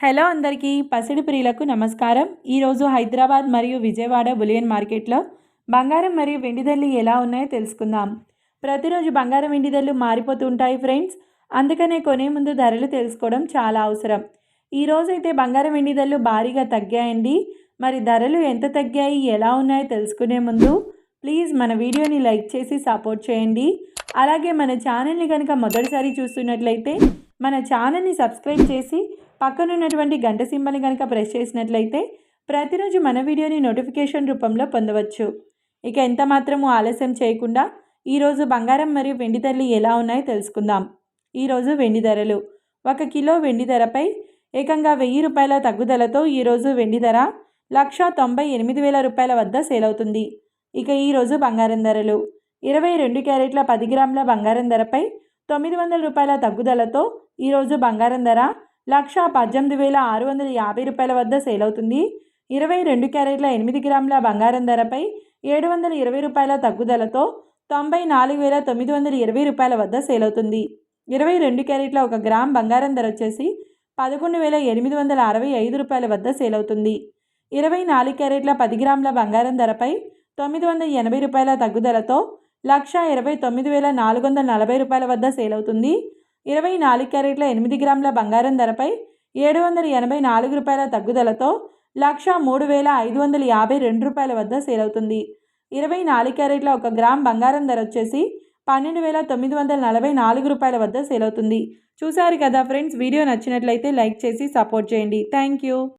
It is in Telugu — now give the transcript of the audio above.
హలో అందరికీ పసిడి ప్రియులకు నమస్కారం. ఈరోజు హైదరాబాద్ మరియు విజయవాడ బులియన్ మార్కెట్లో బంగారం మరియు వెండి ధరలు ఎలా ఉన్నాయో తెలుసుకుందాం. ప్రతిరోజు బంగారం వెండి ధరలు మారిపోతూ ఉంటాయి ఫ్రెండ్స్. అందుకనే కొనే ముందు ధరలు తెలుసుకోవడం చాలా అవసరం. ఈరోజైతే బంగారం వెండి ధరలు భారీగా తగ్గాయండి. మరి ధరలు ఎంత తగ్గాయి, ఎలా ఉన్నాయో తెలుసుకునే ముందు ప్లీజ్ మన వీడియోని లైక్ చేసి సపోర్ట్ చేయండి. అలాగే మన ఛానల్ని కనుక మొదటిసారి చూస్తున్నట్లయితే మన ఛానల్ని సబ్స్క్రైబ్ చేసి పక్కనున్నటువంటి గంట సింబల్ని కనుక ప్రెస్ చేసినట్లయితే ప్రతిరోజు మన వీడియోని నోటిఫికేషన్ రూపంలో పొందవచ్చు. ఇక ఎంత మాత్రము ఆలస్యం చేయకుండా ఈరోజు బంగారం మరియు వెండి ధరలు ఎలా ఉన్నాయో తెలుసుకుందాం. ఈరోజు వెండి ధరలు 1 కిలో వెండి ధరపై ఏకంగా 1000 రూపాయల తగ్గుదలతో ఈరోజు వెండి ధర 1,98,000 రూపాయల వద్ద సేల్ అవుతుంది. ఇక ఈరోజు బంగారం ధరలు 22 క్యారెట్ల 10 గ్రాముల బంగారం ధరపై 900 రూపాయల తగ్గుదలతో ఈరోజు బంగారం ధర 1,18,650 రూపాయల వద్ద సేల్ అవుతుంది. 22 క్యారెట్ల 8 గ్రాముల బంగారం ధరపై 720 రూపాయల తగ్గుదలతో 94,920 రూపాయల వద్ద సేల్ అవుతుంది. 22 క్యారెట్ల 1 గ్రామ్ బంగారం ధర వచ్చేసి 11,865 రూపాయల వద్ద సేల్ అవుతుంది. 24 క్యారెట్ల 10 గ్రాముల బంగారం ధరపై 980 రూపాయల తగ్గుదలతో 1,29,440 రూపాయల వద్ద సేల్ అవుతుంది. 24 క్యారెట్ల 8 గ్రాముల బంగారం ధరపై 784 రూపాయల తగ్గుదలతో 1,03,552 రూపాయల వద్ద సేల్ అవుతుంది. 24 క్యారెట్ల 1 గ్రామ్ బంగారం ధర వచ్చేసి 12,944 రూపాయల వద్ద సేల్ అవుతుంది. చూసారు కదా ఫ్రెండ్స్, వీడియో నచ్చినట్లయితే లైక్ చేసి సపోర్ట్ చేయండి. Thank you.